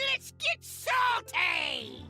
Let's get salty!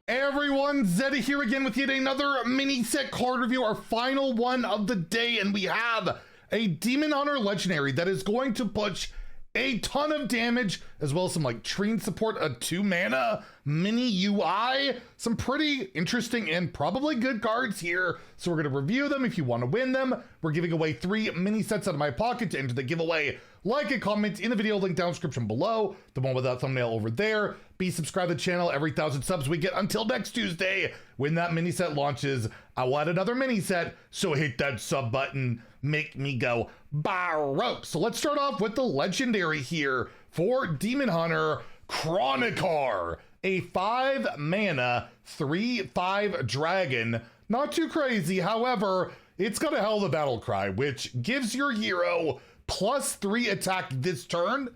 Hey everyone, Zeddy here again with yet another mini set card review, our final one of the day, and we have a Demon Hunter Legendary that is going to push a ton of damage, as well as some like Trine support, a 2-mana mini UI, some pretty interesting and probably good cards here. So we're going to review them. If you want to win them, we're giving away 3 mini sets out of my pocket. To enter the giveaway, like and comment in the video link down description below, the one with that thumbnail over there. Be subscribed to the channel. Every 1,000 subs we get until next Tuesday when that mini set launches. I want another mini set, so hit that sub button, make me go Baroque. So let's start off with the legendary here for Demon Hunter, Chronikar, a 5-mana 3/5 dragon. Not too crazy, however, it's got a hell of a battle cry, which gives your hero +3 attack this turn,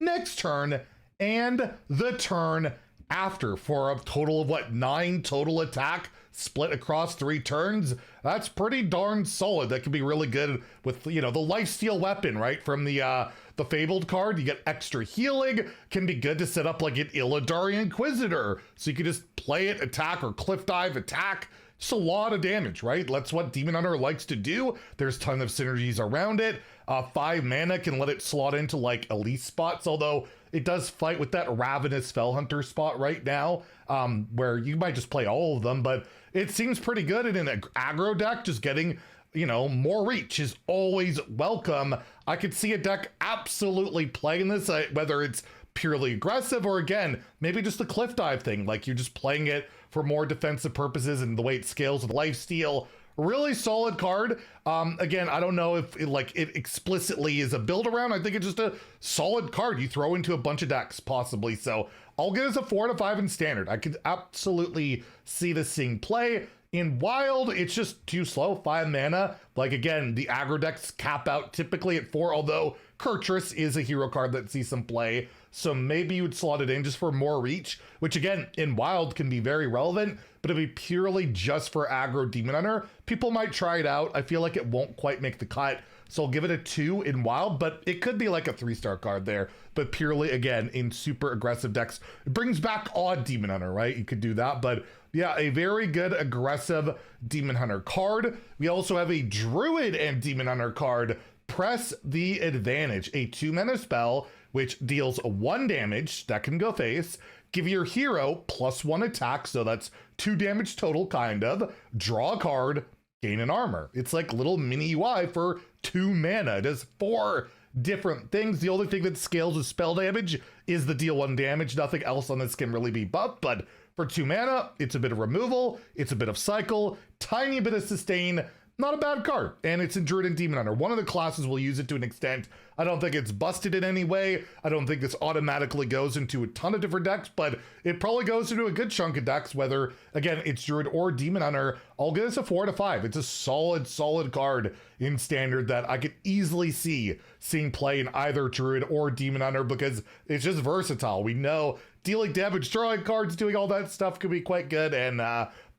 next turn, and the turn after, for a total of what, 9 total attack split across 3 turns. That's pretty darn solid. That could be really good with, you know, the lifesteal weapon, right? From the Fabled card, you get extra healing. Can be good to set up like an Illidari Inquisitor, so you can just play it, attack, or cliff dive, attack. Just a lot of damage, right? That's what Demon Hunter likes to do. There's tons of synergies around it. 5 mana can let it slot into like elite spots, although it does fight with that Ravenous Fellhunter spot right now, where you might just play all of them, but it seems pretty good. And in an aggro deck, just getting, you know, more reach is always welcome. I could see a deck absolutely playing this, whether it's purely aggressive or, again, maybe just a cliff dive thing, like you're just playing it for more defensive purposes, and the way it scales with lifesteal. Really solid card. Again, I don't know if it explicitly is a build around. I think it's just a solid card you throw into a bunch of decks, possibly. So I'll give this a 4 out of 5 in standard. I could absolutely see this seeing play. In wild, it's just too slow. 5 mana. Like, again, the aggro decks cap out typically at 4, although Kurtrus is a hero card that sees some play. So maybe you would slot it in just for more reach, which again, in wild can be very relevant, but it'd be purely just for aggro Demon Hunter. People might try it out. I feel like it won't quite make the cut. So I'll give it a 2 in wild, but it could be like a 3-star card there, but purely, again, in super aggressive decks. It brings back odd Demon Hunter, right? You could do that, but yeah, a very good aggressive Demon Hunter card. We also have a Druid and Demon Hunter card, Press the Advantage, a 2-mana spell, which deals 1 damage, that can go face, give your hero +1 attack, so that's 2 damage total, kind of, draw a card, gain an armor. It's like little mini UI for 2 mana. It does 4 different things. The only thing that scales with spell damage is the deal 1 damage. Nothing else on this can really be buffed, but for 2 mana, it's a bit of removal, it's a bit of cycle, tiny bit of sustain. Not a bad card, and it's in Druid and Demon Hunter. One of the classes will use it to an extent. I don't think it's busted in any way. I don't think this automatically goes into a ton of different decks, but it probably goes into a good chunk of decks, whether, again, it's Druid or Demon Hunter. I'll give this a 4 out of 5. It's a solid card in standard that I could easily see seeing play in either Druid or Demon Hunter, because it's just versatile. We know dealing damage, drawing cards, doing all that stuff could be quite good, and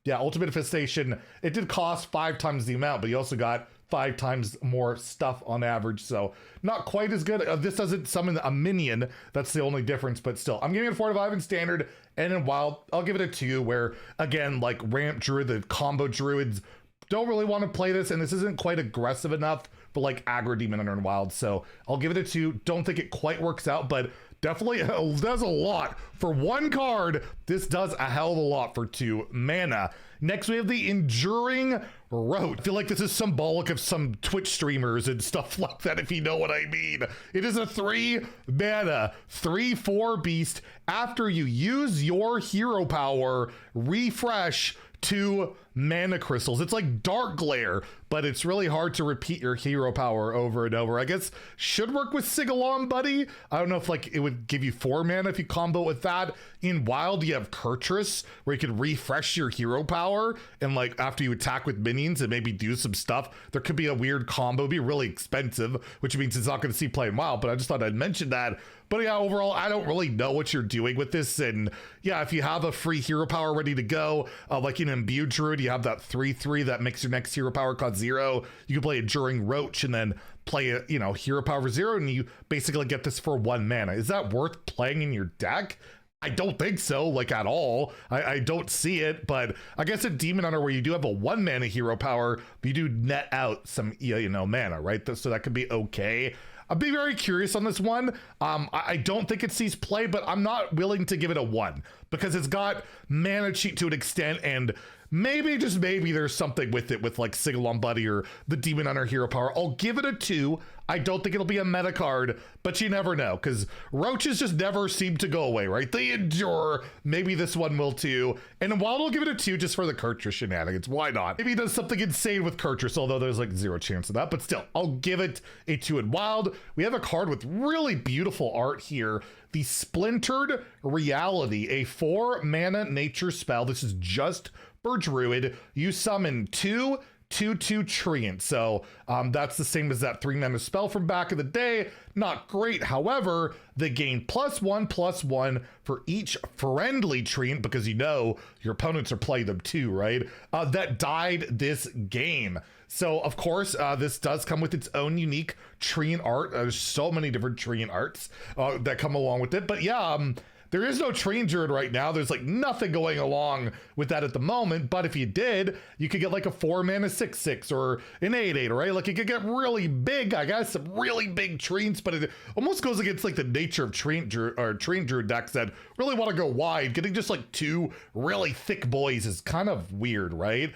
yeah, Ultimate Infestation, it did cost 5 times the amount, but you also got 5 times more stuff on average, so not quite as good. This doesn't summon a minion, that's the only difference, but still. I'm giving it a 4 out of 5 in standard, and in wild, I'll give it a 2, where, again, like Ramp Druid, the combo Druids don't really want to play this, and this isn't quite aggressive enough for like aggro Demon Hunter and wild, so I'll give it a 2. Don't think it quite works out, but definitely does a lot. For 1 card, this does a hell of a lot for 2 mana. Next, we have the Enduring Roach. I feel like this is symbolic of some Twitch streamers and stuff like that, if you know what I mean. It is a 3-mana, 3/4 beast. After you use your hero power, refresh 2 mana crystals. It's like Dark Glare, but it's really hard to repeat your hero power over and over. I guess should work with Sigalon Buddy. I don't know if like it would give you 4 mana if you combo with that. In wild, you have Kurtrus, where you can refresh your hero power, and like after you attack with minions and maybe do some stuff, there could be a weird combo. It'd be really expensive, which means it's not going to see play in wild, but I just thought I'd mention that. But yeah, overall, I don't really know what you're doing with this. And yeah, if you have a free hero power ready to go, like in Imbued Druid, you have that 3/3 that makes your next hero power cost 0. You can play Enduring Roach and then play a, you know, hero power 0, and you basically get this for 1 mana. Is that worth playing in your deck? I don't think so, like at all. I don't see it, but I guess a Demon Hunter where you do have a 1 mana hero power, but you do net out some, mana, right? So that could be okay. I'd be very curious on this one. I don't think it sees play, but I'm not willing to give it a 1 because it's got mana cheat to an extent, and maybe, just maybe, there's something with it with like Sing-Along Buddy or the Demon Hunter hero power. I'll give it a 2. I don't think it'll be a meta card, but you never know because roaches just never seem to go away, right? They endure. Maybe this one will too. And while I'll give it a 2 just for the Kurtrus shenanigans, why not? Maybe he does something insane with Kurtrus, although there's like 0 chance of that, but still, I'll give it a 2 in wild. We have a card with really beautiful art here. The Splintered Reality, a 4 mana nature spell. This is just for Druid. You summon 2 2/2 Treant. So that's the same as that 3 mana spell from back in the day. Not great. However, they gain +1/+1 for each friendly Treant because your opponents are playing them too, right? That died this game. So of course, this does come with its own unique Treant art. There's so many different Treant arts that come along with it. But yeah, there is no Treant Druid right now. There's like nothing going along with that at the moment. But if you did, you could get like a 4 mana 6/6 or an 8/8, right? Like it could get really big, I guess, some really big Treants, but it almost goes against like the nature of Treant Druid decks that really want to go wide. Getting just like 2 really thick boys is kind of weird, right?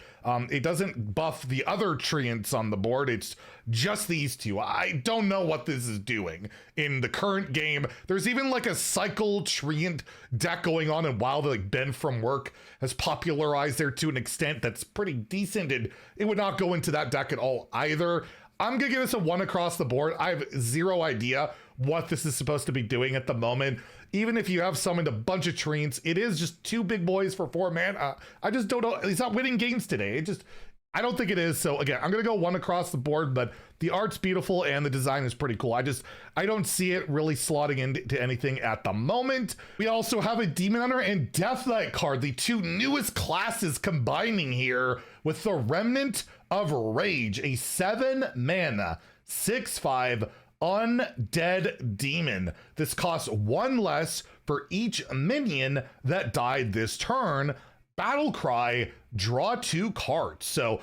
It doesn't buff the other Treants on the board. It's just these 2. I don't know what this is doing in the current game. There's even like a cycle Treant deck going on, and while like Ben from Work has popularized there to an extent that's pretty decent, and it would not go into that deck at all either. I'm gonna give this a 1 across the board. I have 0 idea what this is supposed to be doing at the moment. Even if you have summoned a bunch of Treants, it is just 2 big boys for 4 mana. I just don't know. He's not winning games today. I don't think it is. So again, I'm gonna go 1 across the board, but the art's beautiful and the design is pretty cool. I don't see it really slotting into anything at the moment. We also have a Demon Hunter and Death Knight card, the 2 newest classes combining here with the Remnant of Rage, a 7 mana 6/5 undead demon. This costs 1 less for each minion that died this turn. Battle Cry, draw 2 cards. So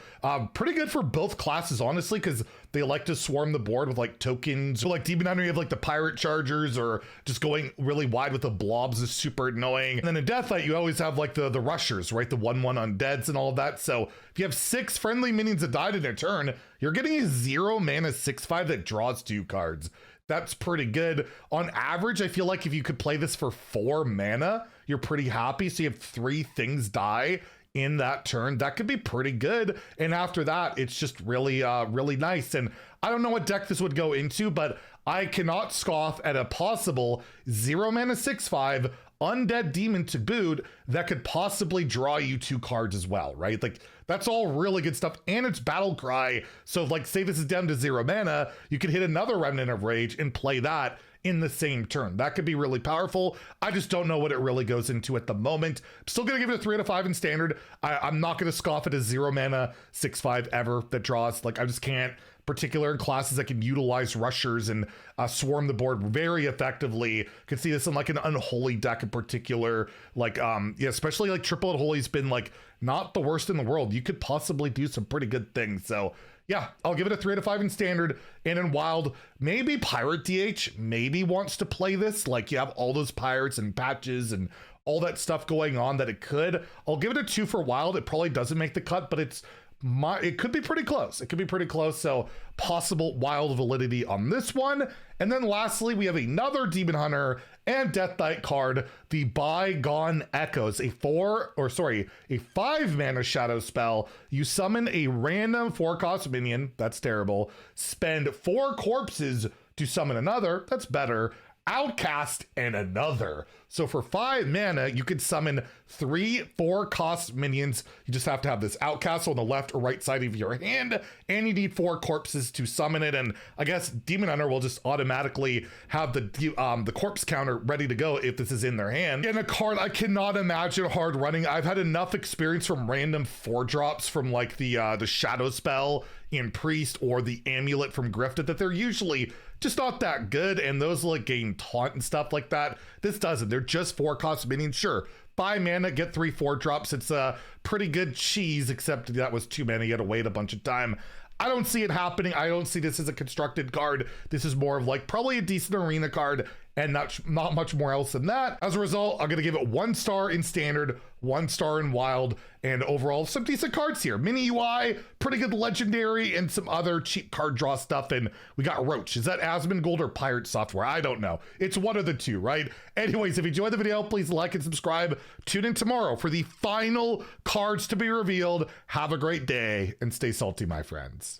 pretty good for both classes, honestly, because they like to swarm the board with like tokens. So like Demon Hunter, you have like the Pirate Chargers, or just going really wide with the blobs is super annoying. And then in Death Knight, you always have like the rushers, right? The 1/1 undeads and all of that. So if you have 6 friendly minions that died in their turn, you're getting a 0 mana 6/5 that draws 2 cards. That's pretty good. On average, I feel like if you could play this for 4 mana, you're pretty happy. So you have 3 things die in that turn. That could be pretty good. And after that, it's just really, really nice. And I don't know what deck this would go into, but I cannot scoff at a possible 0 mana 6/5 undead demon to boot that could possibly draw you 2 cards as well, right? Like that's all really good stuff, and it's Battle Cry. So like say this is down to 0 mana, you could hit another Remnant of Rage and play that in the same turn. That could be really powerful. I just don't know what it really goes into at the moment. I'm still gonna give it a 3 out of 5 in standard. I'm not gonna scoff at a 0 mana 6/5 ever that draws. Like I just can't. Particular in classes that can utilize rushers and swarm the board very effectively. Could see this in like an unholy deck in particular. Like especially like triple unholy's been like not the worst in the world. You could possibly do some pretty good things. So yeah, I'll give it a 3 out of 5 in standard. And in wild, maybe Pirate DH maybe wants to play this. Like you have all those pirates and patches and all that stuff going on that it could. I'll give it a 2 for wild. It probably doesn't make the cut, but it could be pretty close. It could be pretty close. So possible wild validity on this one. And then lastly, we have another Demon Hunter and Death Knight card, the Bygone Echoes, a 5 mana shadow spell. You summon a random 4-cost minion. That's terrible. Spend 4 corpses to summon another. That's better. Outcast and another. So for 5 mana, you could summon 3 4-cost minions. You just have to have this Outcast on the left or right side of your hand, and you need 4 corpses to summon it. And I guess Demon Hunter will just automatically have the corpse counter ready to go if this is in their hand. And a card I cannot imagine hard running. I've had enough experience from random 4-drops from like the Shadow Spell in Priest or the Amulet from Grifted that they're usually just not that good. And those like gain taunt and stuff like that. This doesn't. They're just 4-cost minions. Sure, buy mana, get 3 4-drops. It's a pretty good cheese, except that was too many. You had to wait a bunch of time. I don't see it happening. I don't see this as a constructed card. This is more of like probably a decent arena card and not much more else than that. As a result, I'm going to give it 1 star in standard, 1 star in wild, and overall some decent cards here. Mini UI, pretty good legendary, and some other cheap card draw stuff. And we got Roach. Is that Asmongold or Pirate Software? I don't know. It's one of the two, right? Anyways, if you enjoyed the video, please like and subscribe. Tune in tomorrow for the final cards to be revealed. Have a great day and stay salty, my friends.